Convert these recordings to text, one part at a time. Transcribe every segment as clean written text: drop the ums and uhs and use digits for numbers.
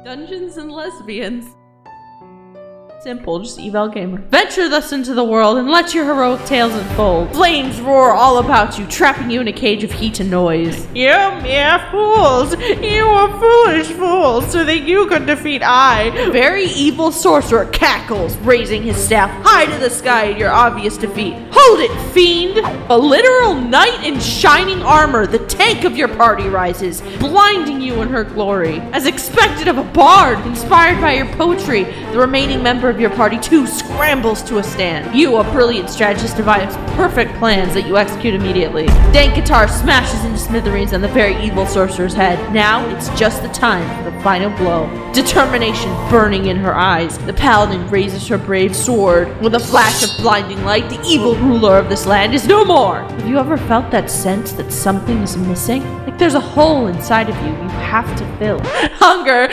Dungeons and Lesbians. Simple, just EveLGamer. Venture thus into the world and let your heroic tales unfold. Flames roar all about you, trapping you in a cage of heat and noise. You mere fools! You are foolish fools, so that you could defeat I. Very Evil Sorcerer cackles, raising his staff high to the sky in your obvious defeat. Hold it, fiend! A literal knight in shining armor, the tank of your party rises, blinding you in her glory. As expected of a bard, inspired by your poetry, the remaining member of your party too scrambles to a stand. You, a brilliant strategist, devises perfect plans that you execute immediately. Dank guitar smashes into smithereens on the Very Evil Sorcerer's head. Now it's just the time for the final blow. Determination burning in her eyes, the paladin raises her brave sword. With a flash of blinding light, the evil ruler of this land is no more. Have you ever felt that sense that something is missing? Like there's a hole inside of you have to fill. Hunger.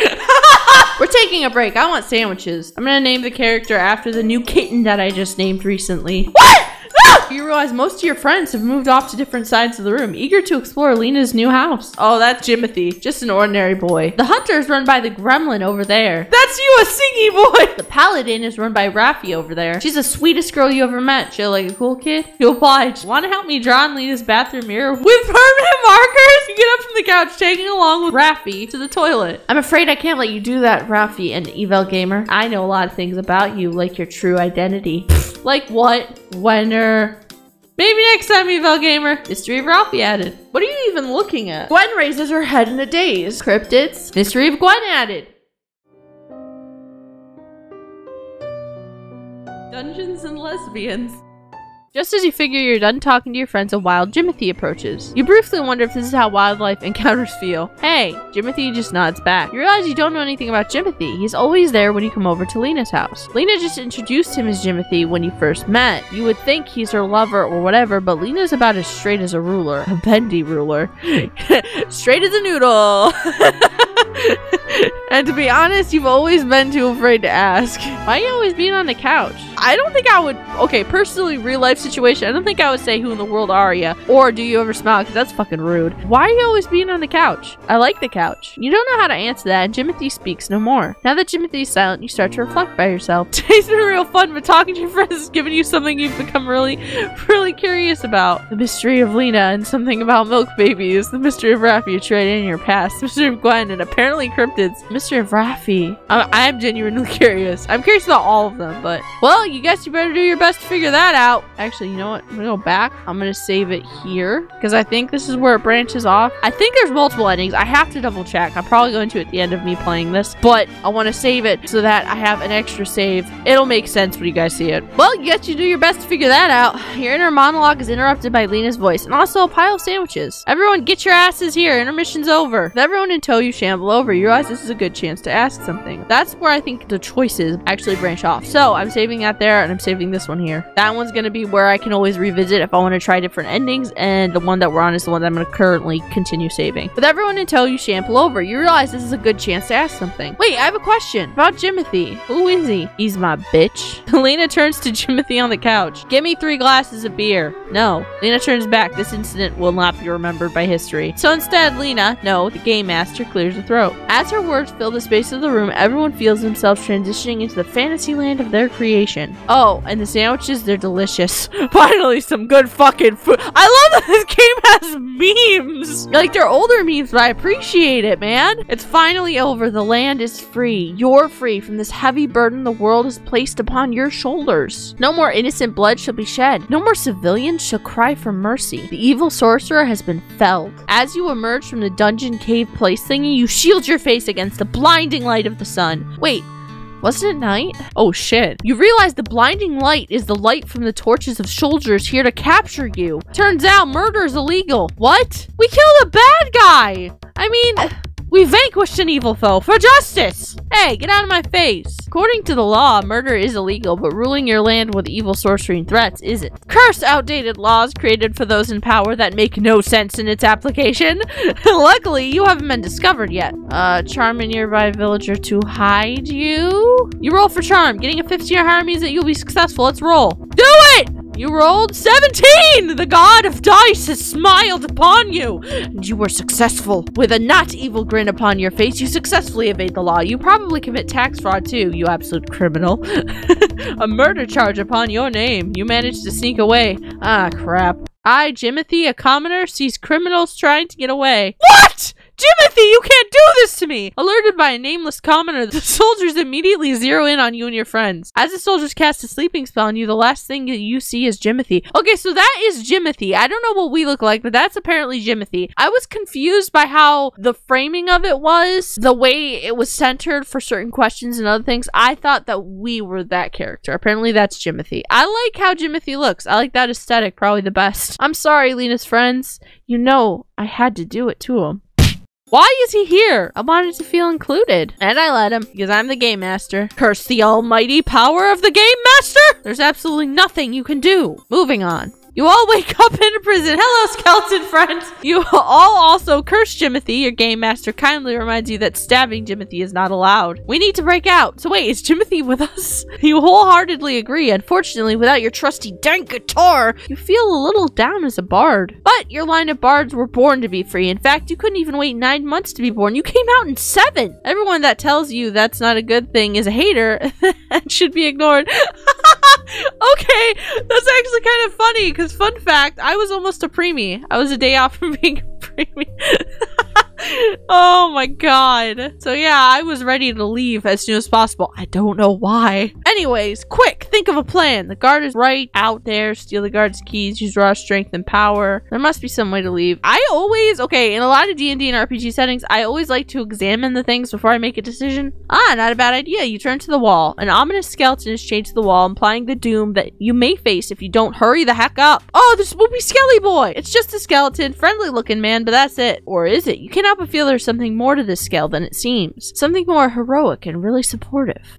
We're taking a break. I want sandwiches. I'm gonna name the character after the new kitten that I just named recently. What? No! You realize most of your friends have moved off to different sides of the room, eager to explore Lena's new house. Oh, that's JIMOTHY. Just an ordinary boy. The hunter is run by the gremlin over there. That's you, a singy boy! The paladin is run by Rafie over there. She's the sweetest girl you ever met. She's like a cool kid. You oblige. Want to help me draw on Lena's bathroom mirror with permanent markers? You get up from the couch, taking along with Rafie to the toilet. I'm afraid I can't let you do that, Rafie and EveLGamer. I know a lot of things about you, like your true identity. Like what? Whener? Maybe next time, EveLGamer. Mystery of Rafie added. What are you even looking at? Gwen raises her head in a daze. Cryptids. Mystery of Gwen added. Dungeons and Lesbians. Just as you figure you're done talking to your friends, a wild JIMOTHY approaches. You briefly wonder if this is how wildlife encounters feel. Hey, JIMOTHY just nods back. You realize you don't know anything about JIMOTHY. He's always there when you come over to Lena's house. Lena just introduced him as JIMOTHY when you first met. You would think he's her lover or whatever, but Lena's about as straight as a ruler. A bendy ruler. Straight as a noodle. And to be honest, you've always been too afraid to ask. Why are you always being on the couch? I don't think I would, okay, personally, real life situation, I don't think I would say who in the world are you? Or do you ever smile? Because that's fucking rude. Why are you always being on the couch? I like the couch. You don't know how to answer that, and JIMOTHY speaks no more. Now that JIMOTHY is silent, you start to reflect by yourself. Today's been real fun, but talking to your friends is giving you something you've become really curious about. The mystery of Lena and something about milk babies. The mystery of Rafie, traded in your past. The mystery of Gwen and apparently cryptids. The mystery of Rafie. I'm genuinely curious. I'm curious about all of them, but well, you guess you better do your best to figure that out. Actually, you know what? I'm gonna go back. I'm gonna save it here because I think this is where it branches off. I think there's multiple endings. I have to double check. I'm probably going to at the end of me playing this, but I want to save it so that I have an extra save. It'll make sense when you guys see it. Well, you guess you do your best to figure that out. Your inner monologue is interrupted by Lena's voice and also a pile of sandwiches. Everyone get your asses here. Intermission's over. With everyone in tow, you shamble over. You realize this is a good chance to ask something. That's where I think the choices actually branch off. So I'm saving that there and I'm saving this one here. That one's going to be where I can always revisit if I want to try different endings, and the one that we're on is the one that I'm going to currently continue saving. With everyone in tow, you shamble over. You realize this is a good chance to ask something. Wait, I have a question about JIMOTHY. Who is he? He's my bitch. Lena turns to JIMOTHY on the couch. Give me 3 glasses of beer. No. Lena turns back. This incident will not be remembered by history. So instead, Lena, no, the game master, clears her throat. As her words fill the space of the room, everyone feels themselves transitioning into the fantasy land of their creation. Oh, and the sandwiches, they're delicious. Finally, some good fucking food. I love that this game has memes. Like, they're older memes, but I appreciate it, man. It's finally over. The land is free. You're free from this heavy burden the world has placed upon your shoulders. No more innocent blood shall be shed. No more civilians shall cry for mercy. The evil sorcerer has been felled. As you emerge from the dungeon cave place thingy, you shield your face against the blinding light of the sun. Wait. Wasn't it night? Oh shit. You realize the blinding light is the light from the torches of soldiers here to capture you. Turns out murder is illegal. What? We killed a bad guy! I mean, we vanquished an evil foe for justice! Hey, get out of my face. According to the law, murder is illegal, but ruling your land with evil sorcery and threats isn't. Curse outdated laws created for those in power that make no sense in its application. Luckily, you haven't been discovered yet. Charm a nearby villager to hide you? You roll for charm. Getting a 15 or higher means that you'll be successful. Let's roll. Do it! You rolled 17! The god of dice has smiled upon you, and you were successful. With a not evil grin upon your face, you successfully evade the law. You probably commit tax fraud too, you absolute criminal. A murder charge upon your name. You managed to sneak away. Ah, crap. I, JIMOTHY, a commoner, sees criminals trying to get away. What? JIMOTHY, you can't do this to me! Alerted by a nameless commoner, the soldiers immediately zero in on you and your friends. As the soldiers cast a sleeping spell on you, the last thing that you see is JIMOTHY. Okay, so that is JIMOTHY. I don't know what we look like, but that's apparently JIMOTHY. I was confused by how the framing of it was, the way it was centered for certain questions and other things. I thought that we were that character. Apparently that's JIMOTHY. I like how JIMOTHY looks. I like that aesthetic, probably the best. I'm sorry, Lena's friends. You know, I had to do it to him. Why is he here? I wanted to feel included. And I let him, because I'm the game master. Curse the almighty power of the game master! There's absolutely nothing you can do. Moving on. You all wake up in a prison. Hello, skeleton friends. You all also curse JIMOTHY. Your game master kindly reminds you that stabbing JIMOTHY is not allowed. We need to break out. So wait, is JIMOTHY with us? You wholeheartedly agree. Unfortunately, without your trusty dank guitar, you feel a little down as a bard. But your line of bards were born to be free. In fact, you couldn't even wait 9 months to be born. You came out in 7. Everyone that tells you that's not a good thing is a hater and should be ignored. Okay, that's actually kind of funny because fun fact, I was almost a preemie. I was a day off from being a preemie. Oh my god. So yeah, I was ready to leave as soon as possible. I don't know why. Anyways, quick, think of a plan. The guard is right out there. Steal the guard's keys, use raw strength and power. There must be some way to leave. I always, okay, in a lot of D&D and RPG settings, I always like to examine the things before I make a decision. Ah, not a bad idea. You turn to the wall. An ominous skeleton is chained to the wall, implying the doom that you may face if you don't hurry the heck up. Oh, the swoopy skelly boy. It's just a skeleton, friendly looking man, but that's it. Or is it? You cannot but feel there's something more to this scale than it seems. Something more heroic and really supportive.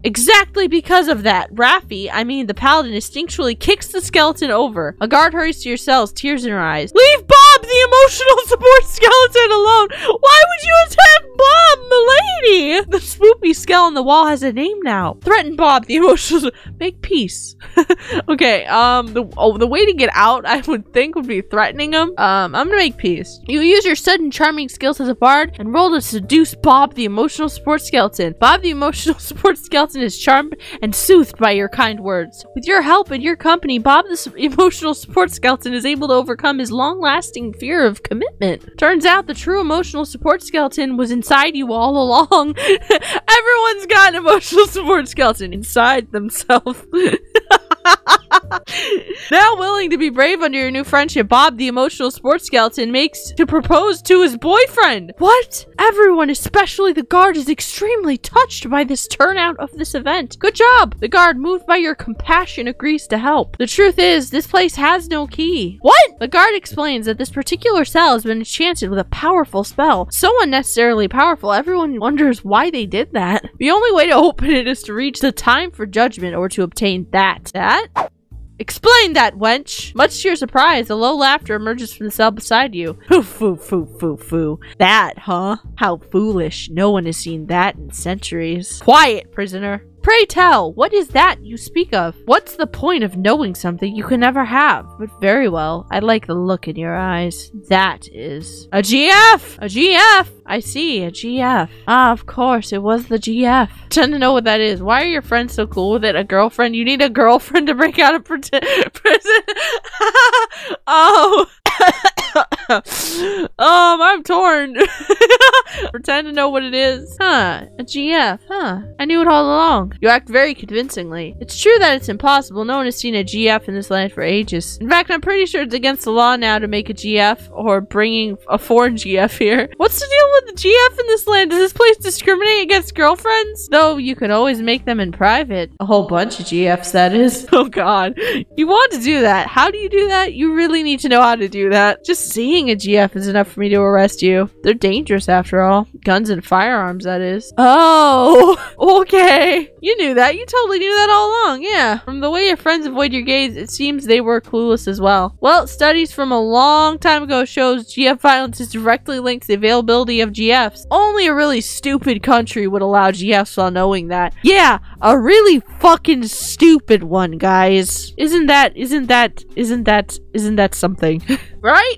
Exactly because of that, Rafie, I mean the paladin, instinctually kicks the skeleton over. A guard hurries to your cells, tears in her eyes. Leave Bob, the emotional support skeleton, alone! Why would you attack Bob, milady? The swoopy skull on the wall has a name now. Threaten Bob, the emotional... Make peace. Okay, the way to get out, I would think, would be threatening him. I'm gonna make peace. You use your sudden charming skills as a bard and roll to seduce Bob, the emotional support skeleton. Bob, the emotional support skeleton is charmed and soothed by your kind words. With your help and your company, Bob the emotional support skeleton is able to overcome his long-lasting fear of commitment. Turns out the true emotional support skeleton was inside you all along. Everyone's got an emotional support skeleton inside themselves. Now willing to be brave under your new friendship, Bob, the emotional sports skeleton, makes to propose to his boyfriend. What? Everyone, especially the guard, is extremely touched by this turnout of this event. Good job! The guard, moved by your compassion, agrees to help. The truth is, this place has no key. What? The guard explains that this particular cell has been enchanted with a powerful spell. So unnecessarily powerful, everyone wonders why they did that. The only way to open it is to reach the time for judgment or to obtain that. Explain that, wench! Much to your surprise, a low laughter emerges from the cell beside you. Foo, foo, foo, foo, foo. That, huh? How foolish. No one has seen that in centuries. Quiet, prisoner. Pray tell, what is that you speak of? What's the point of knowing something you can never have? But very well, I like the look in your eyes. That is... a GF! A GF! I see, a GF. Ah, of course, it was the GF. Tend to know what that is. Why are your friends so cool with it? A girlfriend? You need a girlfriend to break out of prison? Oh... I'm torn. Pretend to know what it is. Huh, a GF, huh. I knew it all along. You act very convincingly. It's true that it's impossible. No one has seen a GF in this land for ages. In fact, I'm pretty sure it's against the law now to make a GF or bringing a foreign GF here. What's the deal with the GF in this land? Does this place discriminate against girlfriends? Though you can always make them in private. A whole bunch of GFs, that is. Oh god. You want to do that. How do you do that? You really need to know how to do that. Just seeing a GF is enough for me to arrest you. They're dangerous after all. Guns and firearms, that is. Oh, okay. You knew that. You totally knew that all along. Yeah. From the way your friends avoid your gaze, it seems they were clueless as well. Well, studies from a long time ago shows GF violence is directly linked to the availability of GFs. Only a really stupid cunt country would allow GFs while knowing that. Yeah, a really fucking stupid one, guys. Isn't that something? Right?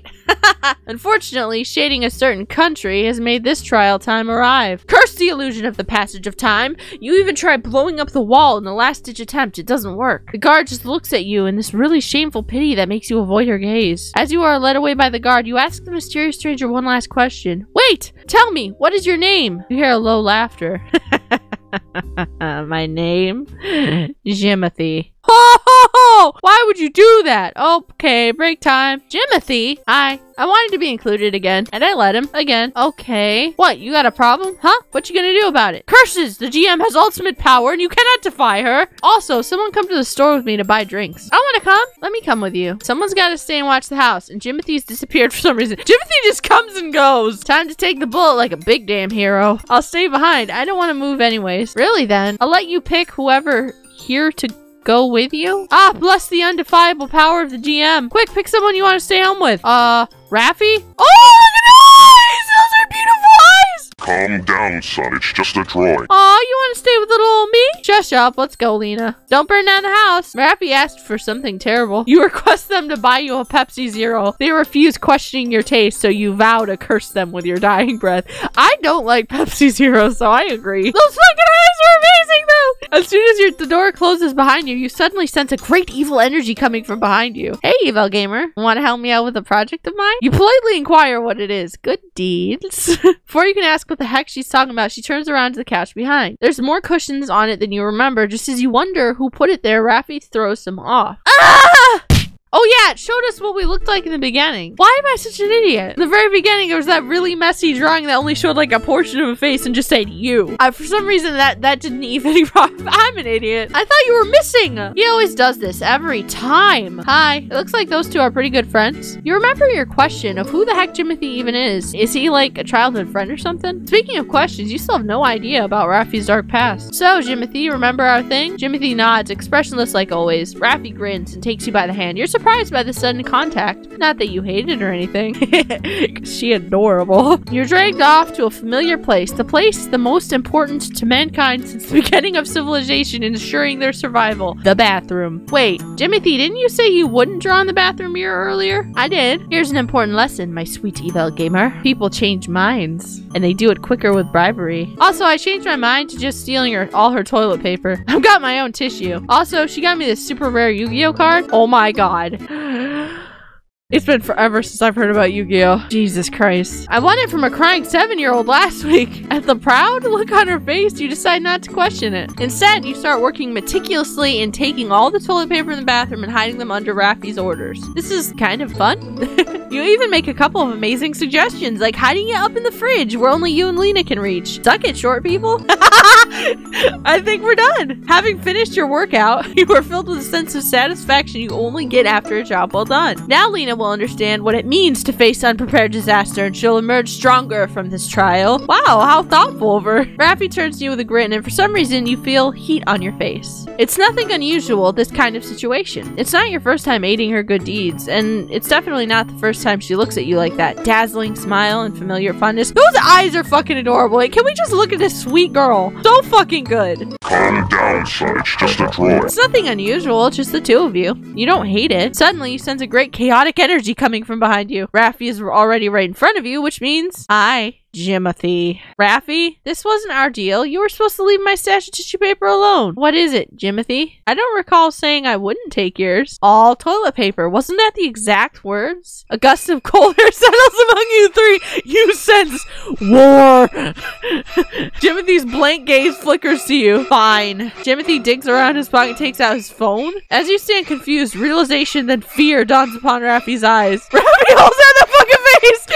Unfortunately, shading a certain country has made this trial time arrive. Curse the illusion of the passage of time. You even try blowing up the wall in the last-ditch attempt. It doesn't work. The guard just looks at you in this really shameful pity that makes you avoid her gaze. As you are led away by the guard, you ask the mysterious stranger one last question. Wait! Tell me, what is your name? You hear a low laughter. My name? JIMOTHY. Oh, why would you do that? Okay, break time. JIMOTHY? I wanted to be included again, and I let him again. Okay. What, you got a problem? Huh? What you gonna do about it? Curses! The GM has ultimate power, and you cannot defy her. Also, someone come to the store with me to buy drinks. I wanna come. Let me come with you. Someone's gotta stay and watch the house, and JIMOTHY's disappeared for some reason. JIMOTHY just comes and goes. Time to take the bullet like a big damn hero. I'll stay behind. I don't want to move anyways. Really then? I'll let you pick whoever here to go with you? Ah, bless the undefiable power of the GM. Quick, pick someone you want to stay home with. Rafie? Oh, look at those! Those are beautiful eyes! Calm down, son. It's just a drawing. Aw, you want to stay with little old me? Shush up. Let's go, Lena. Don't burn down the house. Rafie asked for something terrible. You request them to buy you a Pepsi Zero. They refuse, questioning your taste, so you vow to curse them with your dying breath. I don't like Pepsi Zero, so I agree. Those fucking eyes are amazing, though! As soon as the door closes behind you, you suddenly sense a great evil energy coming from behind you. Hey, EveLGamer. Want to help me out with a project of mine? You politely inquire what it is. Good deeds. Before you can ask what the heck she's talking about, she turns around to the couch behind. There's more cushions on it than you remember. Just as you wonder who put it there, Rafie throws them off. Ah! Oh yeah, it showed us what we looked like in the beginning. Why am I such an idiot? In the very beginning, there was that really messy drawing that only showed like a portion of a face and just said you. For some reason, that didn't even... I'm an idiot. I thought you were missing. He always does this every time. Hi, it looks like those two are pretty good friends. You remember your question of who the heck JIMOTHY even is? Is he like a childhood friend or something? Speaking of questions, you still have no idea about Rafie's dark past. So, JIMOTHY, you remember our thing? JIMOTHY nods, expressionless like always. Rafie grins and takes you by the hand. You're surprised by the sudden contact. Not that you hated or anything. She adorable. You're dragged off to a familiar place. The place the most important to mankind since the beginning of civilization, ensuring their survival. The bathroom. Wait, JIMOTHY, didn't you say you wouldn't draw in the bathroom mirror earlier? I did. Here's an important lesson, my sweet EveLGamer. People change minds, and they do it quicker with bribery. Also, I changed my mind to just stealing all her toilet paper. I've got my own tissue. Also, she got me this super rare Yu-Gi-Oh card. Oh my god. It's been forever since I've heard about Yu-Gi-Oh! Jesus Christ. I won it from a crying 7-year-old last week. At the proud look on her face, you decide not to question it. Instead, you start working meticulously in taking all the toilet paper in the bathroom and hiding them under Rafie's orders. This is kind of fun. You even make a couple of amazing suggestions, like hiding it up in the fridge where only you and Lena can reach. Suck it, short people. I think we're done. Having finished your workout, you are filled with a sense of satisfaction you only get after a job well done. Now Lena will understand what it means to face unprepared disaster, and she'll emerge stronger from this trial. Wow, how thoughtful of her. Rafie turns to you with a grin, and for some reason you feel heat on your face. It's nothing unusual, this kind of situation. It's not your first time aiding her good deeds, and it's definitely not the first time she looks at you like that dazzling smile and familiar fondness. Those eyes are fucking adorable. Like, can we just look at this sweet girl? So fucking good. Calm down, son. It's just a drawing. It's nothing unusual, it's just the two of you. You don't hate it. Suddenly, you sense a great chaotic energy coming from behind you. Rafie is already right in front of you, which means JIMOTHY. Rafie, this wasn't our deal. You were supposed to leave my stash of tissue paper alone. What is it, JIMOTHY? I don't recall saying I wouldn't take yours. All toilet paper. Wasn't that the exact words? A gust of cold air settles among you three. You sense war. JIMOTHY's blank gaze flickers to you. Fine. JIMOTHY digs around his pocket and takes out his phone. As you stand confused, realization then fear dawns upon Rafie's eyes. Rafie holds out the fucking face.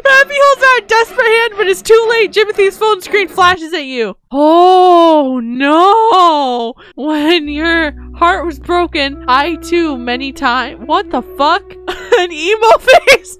Rafie holds out a desperate hand, but it's too late. JIMOTHY's phone screen flashes at you. Oh no! When your heart was broken, I too many times. What the fuck? An emo face?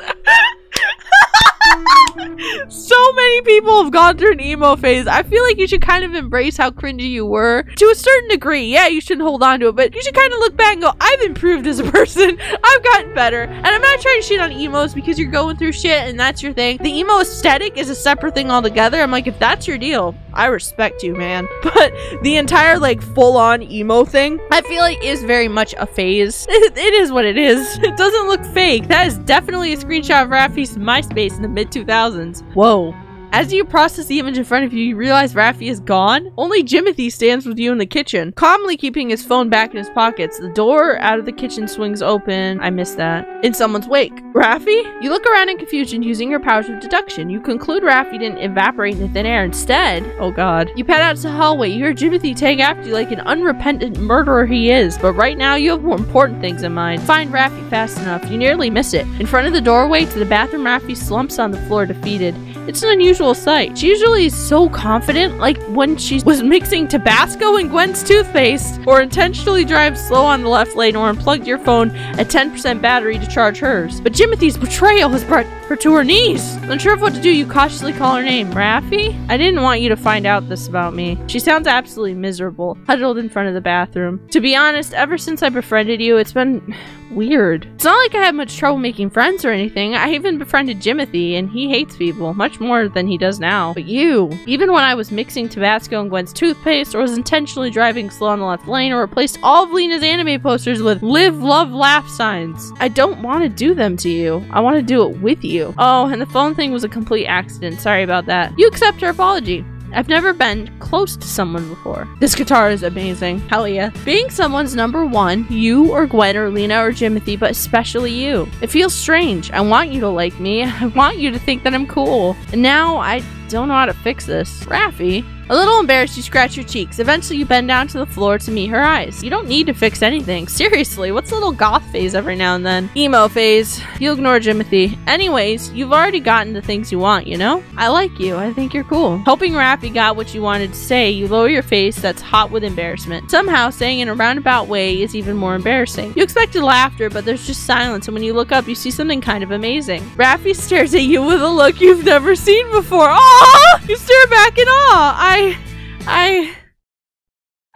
So many people have gone through an emo phase. I feel like you should kind of embrace how cringy you were to a certain degree. Yeah, you shouldn't hold on to it, but you should kind of look back and go, I've improved as a person. I've gotten better. And I'm not trying to shit on emos because you're going through shit and that's your thing. The emo aesthetic is a separate thing altogether. I'm like, if that's your deal, I respect you, man. But the entire like full-on emo thing, I feel like is very much a phase. It is what it is. It doesn't look fake. That is definitely a screenshot of Rafie's MySpace in the mid-2000s. Whoa. As you process the image in front of you, you realize Rafie is gone. Only JIMOTHY stands with you in the kitchen, calmly keeping his phone back in his pockets. The door out of the kitchen swings open. I missed that. In someone's wake. Rafie? You look around in confusion using your powers of deduction. You conclude Rafie didn't evaporate into thin air. Instead, oh god, you pad out to the hallway. You hear JIMOTHY take after you like an unrepentant murderer he is. But right now, you have more important things in mind. Find Rafie fast enough. You nearly miss it. In front of the doorway to the bathroom, Rafie slumps on the floor defeated. It's an unusual sight. She usually is so confident, like when she was mixing Tabasco in Gwen's toothpaste, or intentionally drives slow on the left lane, or unplugged your phone at 10% battery to charge hers. But JIMOTHY's betrayal has brought her to her knees. Unsure of what to do, you cautiously call her name. Rafie? I didn't want you to find out this about me. She sounds absolutely miserable, huddled in front of the bathroom. To be honest, ever since I befriended you, it's been weird. It's not like I have much trouble making friends or anything. I even befriended JIMOTHY, and he hates people much more than he does now. But you, even when I was mixing Tabasco in Gwen's toothpaste, or was intentionally driving slow on the left lane, or replaced all of Lena's anime posters with live, love, laugh signs, I don't want to do them to you. I want to do it with you. Oh, and the phone thing was a complete accident. Sorry about that. You accept her apology. I've never been close to someone before. This guitar is amazing. Hell yeah. Being someone's number one, you or Gwen or Lena or JIMOTHY, but especially you. It feels strange. I want you to like me. I want you to think that I'm cool. And now I don't know how to fix this. Rafie? A little embarrassed, you scratch your cheeks. Eventually, you bend down to the floor to meet her eyes. You don't need to fix anything. Seriously, what's a little goth phase every now and then? Emo phase. You ignore JIMOTHY. Anyways, you've already gotten the things you want, you know? I like you. I think you're cool. Hoping Rafie got what you wanted to say, you lower your face that's hot with embarrassment. Somehow, saying in a roundabout way is even more embarrassing. You expected laughter, but there's just silence, and when you look up, you see something kind of amazing. Rafie stares at you with a look you've never seen before. Aww! You stare back in awe.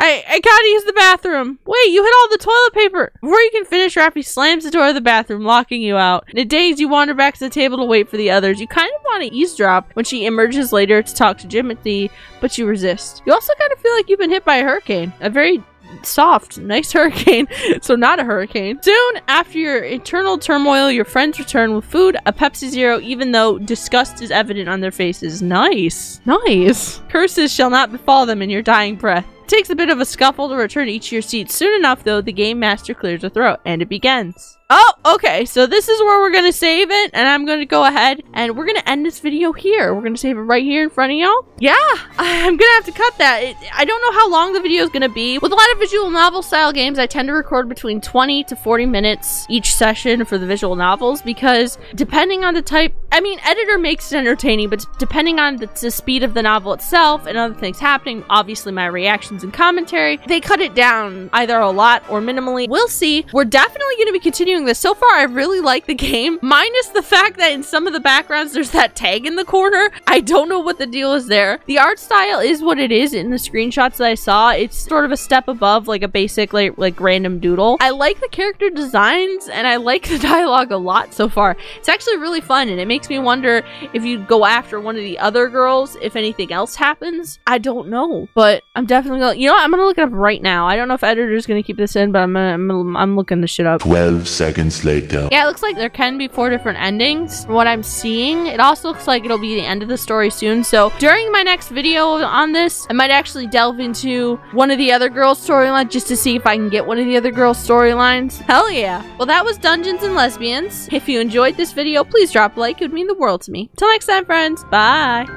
I gotta use the bathroom. Wait, you hit all the toilet paper. Before you can finish, Rafie slams the door of the bathroom, locking you out. In a daze, you wander back to the table to wait for the others. You kind of want to eavesdrop when she emerges later to talk to JIMOTHY, but you resist. You also kind of feel like you've been hit by a hurricane. A very soft, nice hurricane, so not a hurricane. Soon after your internal turmoil, your friends return with food, a Pepsi Zero, even though disgust is evident on their faces. Nice. Nice. Curses shall not befall them in your dying breath. It takes a bit of a scuffle to return each of your seats. Soon enough, though, the game master clears a throat, and it begins. Oh, okay, so this is where we're gonna save it, and I'm gonna go ahead and we're gonna end this video here. We're gonna save it right here in front of y'all. Yeah, I'm gonna have to cut that. I don't know how long the video is gonna be. With a lot of visual novel style games, I tend to record between 20 to 40 minutes each session for the visual novels, because depending on the type, I mean, editor makes it entertaining, but depending on the speed of the novel itself and other things happening, obviously my reactions and commentary, they cut it down either a lot or minimally. We'll see. We're definitely gonna be continuing this. So far, I really like the game, minus the fact that in some of the backgrounds there's that tag in the corner. I don't know what the deal is there. The art style is what it is in the screenshots that I saw. It's sort of a step above like a basic like random doodle. I like the character designs and I like the dialogue a lot so far. It's actually really fun, and it makes me wonder if you go after one of the other girls, if anything else happens. I don't know, but I'm definitely gonna, you know what? I'm gonna look it up right now. I don't know if editor's gonna keep this in, but I'm looking this shit up. 12 seconds later. Yeah, it looks like there can be 4 different endings from what I'm seeing. It also looks like it'll be the end of the story soon. So during my next video on this, I might actually delve into one of the other girls' storylines just to see if I can get one of the other girls' storylines. Hell yeah. Well, that was Dungeons and Lesbians. If you enjoyed this video, please drop a like. It would mean the world to me. Till next time, friends. Bye.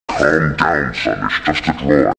Calm down, son, it's just a drawing.